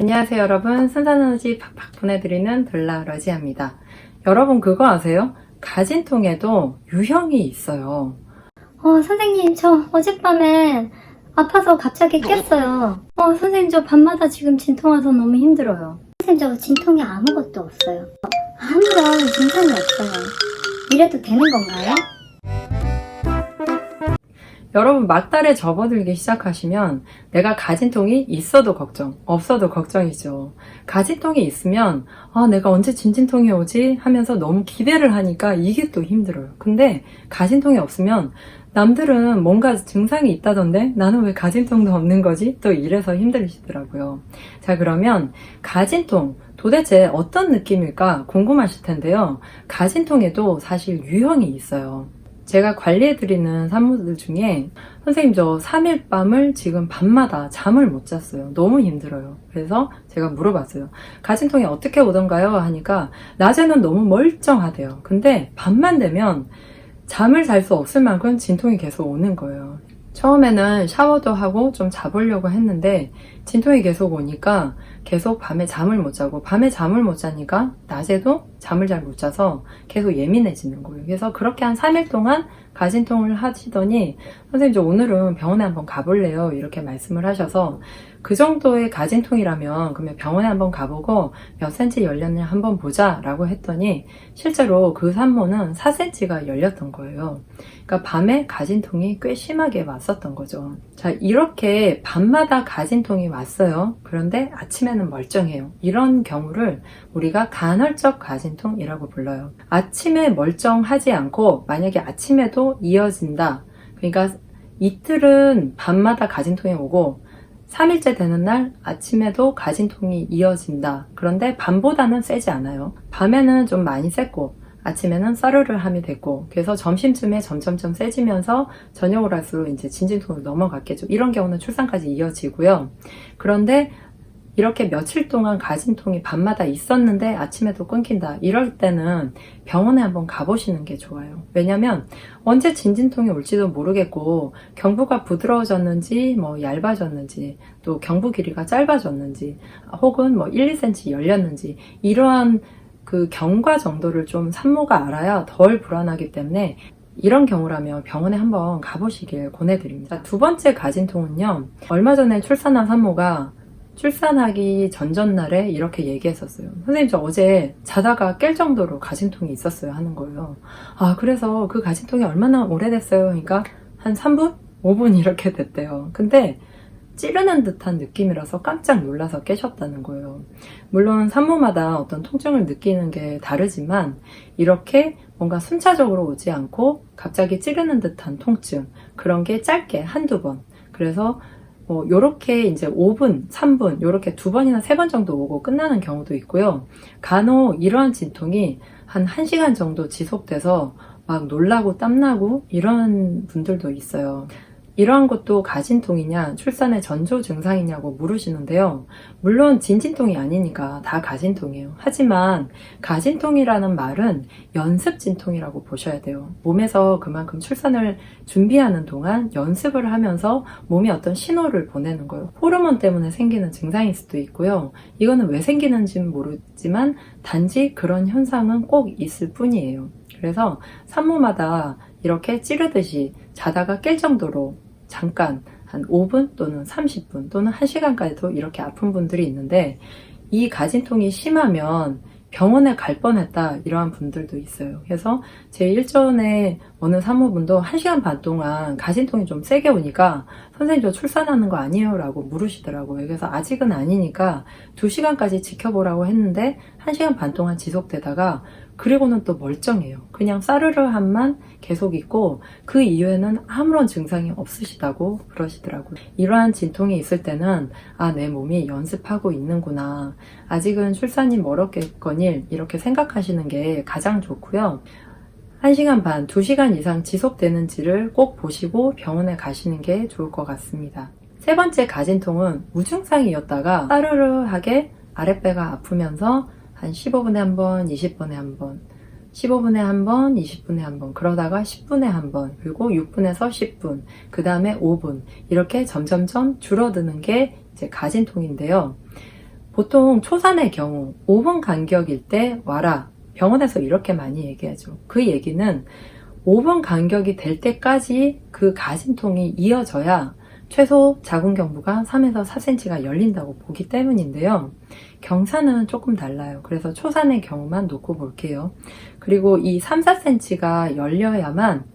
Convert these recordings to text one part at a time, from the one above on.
안녕하세요 여러분, 순산에너지 팍팍 보내드리는 들라러지아입니다. 여러분 그거 아세요? 가진통에도 유형이 있어요. 선생님, 저 어젯밤에 아파서 갑자기 깼어요. 선생님, 저 밤마다 지금 진통 와서 너무 힘들어요. 선생님, 저 진통이 아무것도 없어요. 아무런 증상이 없어요. 이래도 되는 건가요? 여러분 막달에 접어들기 시작하시면 내가 가진통이 있어도 걱정, 없어도 걱정이죠. 가진통이 있으면 내가 언제 진진통이 오지? 하면서 너무 기대를 하니까 이게 또 힘들어요. 근데 가진통이 없으면 남들은 뭔가 증상이 있다던데 나는 왜 가진통도 없는 거지? 또 이래서 힘들으시더라고요. 자, 그러면 가진통 도대체 어떤 느낌일까 궁금하실 텐데요. 가진통에도 사실 유형이 있어요. 제가 관리해드리는 산모들 중에 선생님 저 3일 밤을 지금 밤마다 잠을 못 잤어요. 너무 힘들어요. 그래서 제가 물어봤어요. 가진통이 어떻게 오던가요? 하니까 낮에는 너무 멀쩡하대요. 근데 밤만 되면 잠을 잘 수 없을 만큼 진통이 계속 오는 거예요. 처음에는 샤워도 하고 좀 자보려고 했는데 진통이 계속 오니까 계속 밤에 잠을 못 자고, 밤에 잠을 못 자니까 낮에도 잠을 잘 못 자서 계속 예민해지는 거예요. 그래서 그렇게 한 3일 동안 가진통을 하시더니 선생님 저 오늘은 병원에 한번 가볼래요 이렇게 말씀을 하셔서, 그 정도의 가진통이라면 그러면 병원에 한번 가보고 몇 cm 열렸냐 한번 보자 라고 했더니 실제로 그 산모는 4cm가 열렸던 거예요. 그러니까 밤에 가진통이 꽤 심하게 왔었던 거죠. 자, 이렇게 밤마다 가진통이 왔어요. 그런데 아침에는 멀쩡해요. 이런 경우를 우리가 간헐적 가진통이라고 불러요. 아침에 멀쩡하지 않고 만약에 아침에도 이어진다. 그러니까 이틀은 밤마다 가진통이 오고 3일째 되는 날 아침에도 가진통이 이어진다. 그런데 밤보다는 세지 않아요. 밤에는 좀 많이 셌고 아침에는 싸르르함이 됐고, 그래서 점심쯤에 점점점 세지면서 저녁을 할수록 이제 진진통으로 넘어갔겠죠. 이런 경우는 출산까지 이어지고요. 그런데 이렇게 며칠 동안 가진통이 밤마다 있었는데 아침에도 끊긴다. 이럴 때는 병원에 한번 가보시는 게 좋아요. 왜냐면 언제 진진통이 올지도 모르겠고 경부가 부드러워졌는지 얇아졌는지 또 경부 길이가 짧아졌는지 혹은 1, 2cm 열렸는지 이러한 그 경과 정도를 좀 산모가 알아야 덜 불안하기 때문에 이런 경우라면 병원에 한번 가보시길 권해드립니다. 두 번째 가진통은요. 얼마 전에 출산한 산모가 출산하기 전전날에 이렇게 얘기했었어요. 선생님 저 어제 자다가 깰 정도로 가진통이 있었어요 하는 거예요. 그래서 그 가진통이 얼마나 오래됐어요? 그러니까 한 3분? 5분 이렇게 됐대요. 근데 찌르는 듯한 느낌이라서 깜짝 놀라서 깨셨다는 거예요. 물론 산모마다 어떤 통증을 느끼는 게 다르지만 이렇게 뭔가 순차적으로 오지 않고 갑자기 찌르는 듯한 통증, 그런 게 짧게 한두 번, 그래서 요렇게 이제 5분, 3분, 요렇게 2번이나 3번 정도 오고 끝나는 경우도 있고요. 간혹 이러한 진통이 한 1시간 정도 지속돼서 막 놀라고 땀나고 이런 분들도 있어요. 이러한 것도 가진통이냐 출산의 전조 증상이냐고 물으시는데요. 물론 진진통이 아니니까 다 가진통이에요. 하지만 가진통이라는 말은 연습진통이라고 보셔야 돼요. 몸에서 그만큼 출산을 준비하는 동안 연습을 하면서 몸이 어떤 신호를 보내는 거예요. 호르몬 때문에 생기는 증상일 수도 있고요. 이거는 왜 생기는지는 모르지만 단지 그런 현상은 꼭 있을 뿐이에요. 그래서 산모마다 이렇게 찌르듯이 자다가 깰 정도로 잠깐 한 5분 또는 30분 또는 1시간까지도 이렇게 아픈 분들이 있는데, 이 가진통이 심하면 병원에 갈 뻔했다 이러한 분들도 있어요. 그래서 제 일전에 어느 산모분도 1시간 반 동안 가진통이 좀 세게 오니까 선생님 저 출산하는 거 아니에요? 라고 물으시더라고요. 그래서 아직은 아니니까 2시간까지 지켜보라고 했는데 1시간 반 동안 지속되다가 그리고는 또 멀쩡해요. 그냥 싸르르함만 계속 있고 그 이후에는 아무런 증상이 없으시다고 그러시더라고요. 이러한 진통이 있을 때는 내 몸이 연습하고 있는구나. 아직은 출산이 멀었겠거닐 이렇게 생각하시는 게 가장 좋고요. 1시간 반, 2시간 이상 지속되는지를 꼭 보시고 병원에 가시는 게 좋을 것 같습니다. 세 번째 가진통은 무증상이었다가 싸르르하게 아랫배가 아프면서 한 15분에 한 번, 20분에 한 번, 15분에 한 번, 20분에 한 번, 그러다가 10분에 한 번, 그리고 6분에서 10분, 그 다음에 5분, 이렇게 점점점 줄어드는 게 이제 가진통인데요. 보통 초산의 경우 5분 간격일 때 와라. 병원에서 이렇게 많이 얘기하죠. 그 얘기는 5분 간격이 될 때까지 그 가진통이 이어져야 최소 자궁경부가 3에서 4cm가 열린다고 보기 때문인데요. 경사는 조금 달라요. 그래서 초산의 경우만 놓고 볼게요. 그리고 이 3, 4cm가 열려야만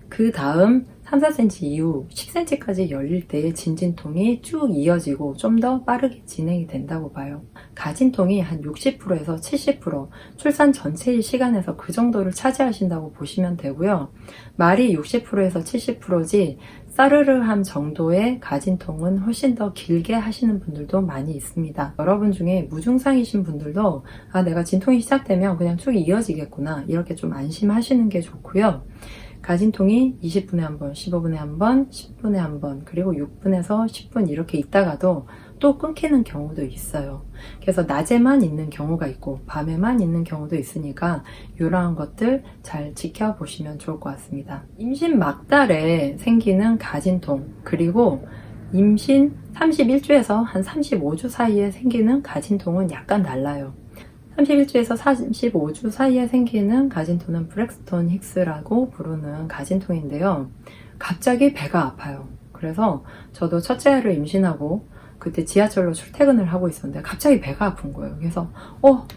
그 다음 3, 4cm 이후 10cm까지 열릴 때의 진진통이 쭉 이어지고 좀 더 빠르게 진행이 된다고 봐요. 가진통이 한 60%에서 70%, 출산 전체의 시간에서 그 정도를 차지하신다고 보시면 되고요. 말이 60%에서 70%지 싸르르함 정도의 가진통은 훨씬 더 길게 하시는 분들도 많이 있습니다. 여러분 중에 무증상이신 분들도 내가 진통이 시작되면 그냥 쭉 이어지겠구나 이렇게 좀 안심하시는 게 좋고요. 가진통이 20분에 한 번, 15분에 한 번, 10분에 한 번, 그리고 6분에서 10분 이렇게 있다가도 또 끊기는 경우도 있어요. 그래서 낮에만 있는 경우가 있고 밤에만 있는 경우도 있으니까 이러한 것들 잘 지켜보시면 좋을 것 같습니다. 임신 막달에 생기는 가진통, 그리고 임신 31주에서 한 35주 사이에 생기는 가진통은 약간 달라요. 31주에서 35주 사이에 생기는 가진통은 브렉스톤 히크스라고 부르는 가진통인데요. 갑자기 배가 아파요. 그래서 저도 첫째 아이를 임신하고 그때 지하철로 출퇴근을 하고 있었는데 갑자기 배가 아픈 거예요. 그래서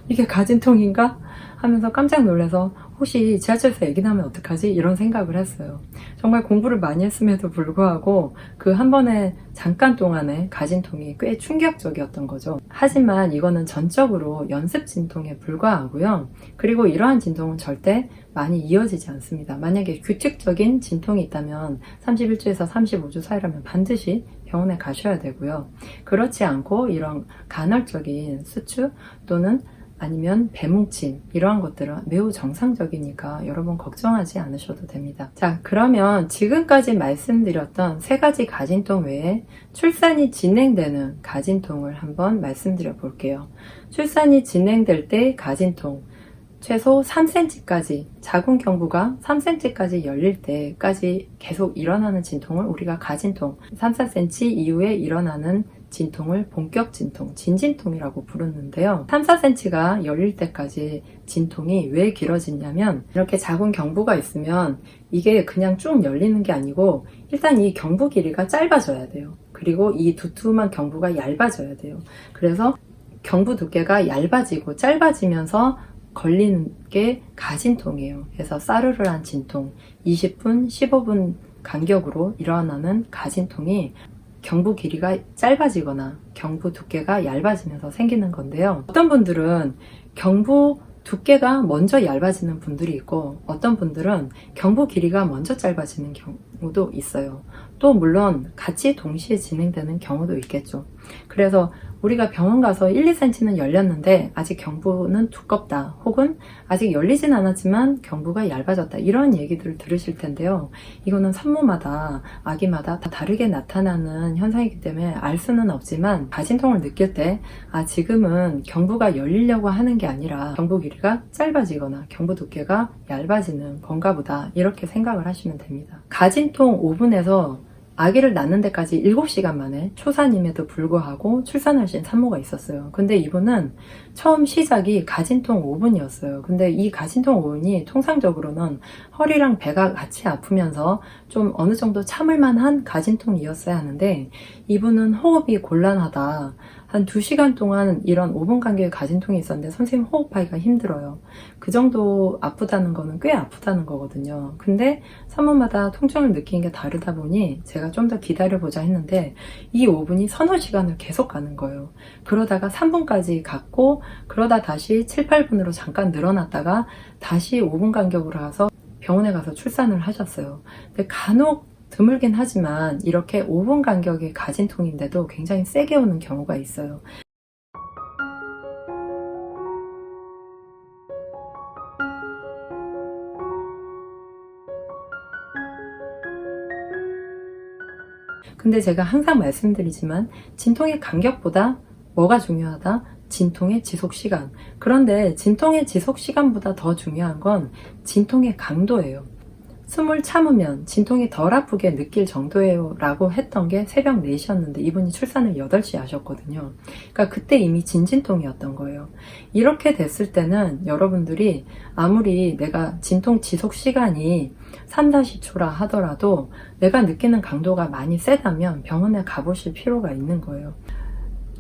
이게 가진통인가? 하면서 깜짝 놀라서 혹시 지하철에서 얘기 나면 어떡하지? 이런 생각을 했어요. 정말 공부를 많이 했음에도 불구하고 그 한 번에 잠깐 동안의 가진통이 꽤 충격적이었던 거죠. 하지만 이거는 전적으로 연습 진통에 불과하고요. 그리고 이러한 진통은 절대 많이 이어지지 않습니다. 만약에 규칙적인 진통이 있다면 31주에서 35주 사이라면 반드시 병원에 가셔야 되고요. 그렇지 않고 이런 간헐적인 수축 또는 아니면 배뭉침 이러한 것들은 매우 정상적이니까 여러분 걱정하지 않으셔도 됩니다. 자, 그러면 지금까지 말씀드렸던 세 가지 가진통 외에 출산이 진행되는 가진통을 한번 말씀드려 볼게요. 출산이 진행될 때 가진통 최소 3cm까지 자궁경부가 3cm까지 열릴 때까지 계속 일어나는 진통을 우리가 가진통, 3, 4cm 이후에 일어나는 진통을 본격 진통, 진진통이라고 부르는데요. 3, 4cm가 열릴 때까지 진통이 왜 길어지냐면 이렇게 자궁경부가 있으면 이게 그냥 쭉 열리는 게 아니고 일단 이 경부 길이가 짧아져야 돼요. 그리고 이 두툼한 경부가 얇아져야 돼요. 그래서 경부 두께가 얇아지고 짧아지면서 걸리는 게 가진통이에요. 그래서 싸르르한 진통, 20분, 15분 간격으로 일어나는 가진통이 경부 길이가 짧아지거나 경부 두께가 얇아지면서 생기는 건데요. 어떤 분들은 경부 두께가 먼저 얇아지는 분들이 있고 어떤 분들은 경부 길이가 먼저 짧아지는 경우도 있어요. 또 물론 같이 동시에 진행되는 경우도 있겠죠. 그래서 우리가 병원 가서 1, 2cm는 열렸는데 아직 경부는 두껍다 혹은 아직 열리진 않았지만 경부가 얇아졌다 이런 얘기들을 들으실 텐데요. 이거는 산모마다 아기마다 다 다르게 나타나는 현상이기 때문에 알 수는 없지만 가진통을 느낄 때 지금은 경부가 열리려고 하는 게 아니라 경부 길이가 짧아지거나 경부 두께가 얇아지는 건가 보다 이렇게 생각을 하시면 됩니다. 가진통 5분에서 아기를 낳는 데까지 7시간 만에 초산임에도 불구하고 출산하신 산모가 있었어요. 근데 이분은 처음 시작이 가진통 5분이었어요. 근데 이 가진통 5분이 통상적으로는 허리랑 배가 같이 아프면서 좀 어느 정도 참을 만한 가진통이었어야 하는데 이분은 호흡이 곤란하다. 한 2시간 동안 이런 5분 간격의 가진통이 있었는데 선생님 호흡하기가 힘들어요. 그 정도 아프다는 거는 꽤 아프다는 거거든요. 근데 산모마다 통증을 느끼는 게 다르다 보니 제가 좀 더 기다려보자 했는데 이 5분이 서너 시간을 계속 가는 거예요. 그러다가 3분까지 갔고 그러다 다시 7, 8분으로 잠깐 늘어났다가 다시 5분 간격으로 가서 병원에 가서 출산을 하셨어요. 근데 간혹 드물긴 하지만 이렇게 5분 간격의 가진통인데도 굉장히 세게 오는 경우가 있어요. 근데 제가 항상 말씀드리지만 진통의 간격보다 뭐가 중요하다? 진통의 지속 시간. 그런데 진통의 지속 시간보다 더 중요한 건 진통의 강도예요. 숨을 참으면 진통이 덜 아프게 느낄 정도예요 라고 했던 게 새벽 4시였는데 이분이 출산을 8시에 하셨거든요. 그러니까 그때 이미 진진통이었던 거예요. 이렇게 됐을 때는 여러분들이 아무리 내가 진통 지속 시간이 3, 40초라 하더라도 내가 느끼는 강도가 많이 세다면 병원에 가보실 필요가 있는 거예요.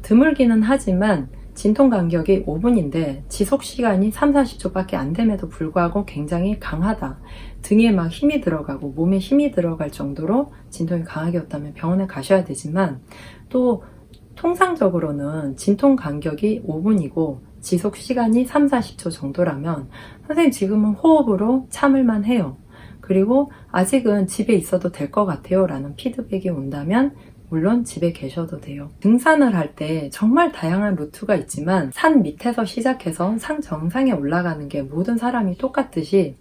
드물기는 하지만 진통 간격이 5분인데 지속 시간이 3, 40초밖에 안 됨에도 불구하고 굉장히 강하다. 등에 막 힘이 들어가고 몸에 힘이 들어갈 정도로 진통이 강하게 왔다면 병원에 가셔야 되지만 또 통상적으로는 진통 간격이 5분이고 지속 시간이 3, 40초 정도라면 선생님 지금은 호흡으로 참을만 해요. 그리고 아직은 집에 있어도 될 것 같아요 라는 피드백이 온다면 물론 집에 계셔도 돼요. 등산을 할 때 정말 다양한 루트가 있지만 산 밑에서 시작해서 산 정상에 올라가는 게 모든 사람이 똑같듯이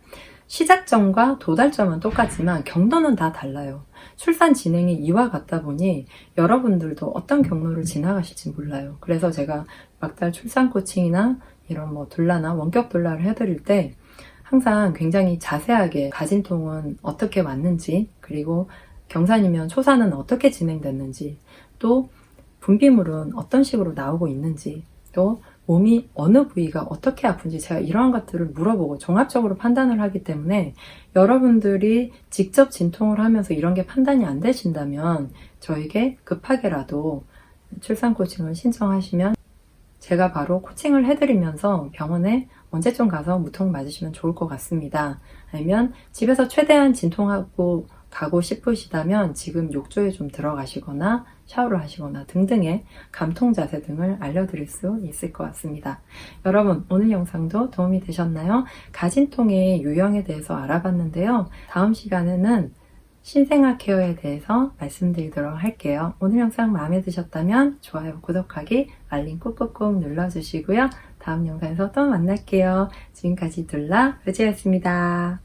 시작점과 도달점은 똑같지만 경로는 다 달라요. 출산 진행이 이와 같다 보니 여러분들도 어떤 경로를 지나가실지 몰라요. 그래서 제가 막달 출산 코칭이나 이런 뭐 둘라나 원격 둘라를 해드릴 때 항상 굉장히 자세하게 가진통은 어떻게 왔는지, 그리고 경산이면 초산은 어떻게 진행됐는지, 또 분비물은 어떤 식으로 나오고 있는지, 또 몸이 어느 부위가 어떻게 아픈지 제가 이러한 것들을 물어보고 종합적으로 판단을 하기 때문에 여러분들이 직접 진통을 하면서 이런 게 판단이 안 되신다면 저에게 급하게라도 출산 코칭을 신청하시면 제가 바로 코칭을 해드리면서 병원에 언제쯤 가서 무통 맞으시면 좋을 것 같습니다. 아니면 집에서 최대한 진통하고 가고 싶으시다면 지금 욕조에 좀 들어가시거나 샤워를 하시거나 등등의 감통 자세 등을 알려드릴 수 있을 것 같습니다. 여러분, 오늘 영상도 도움이 되셨나요? 가진통의 유형에 대해서 알아봤는데요. 다음 시간에는 신생아 케어에 대해서 말씀드리도록 할게요. 오늘 영상 마음에 드셨다면 좋아요, 구독하기, 알림 꾹꾹꾹 눌러주시고요. 다음 영상에서 또 만날게요. 지금까지 둘라 의지였습니다.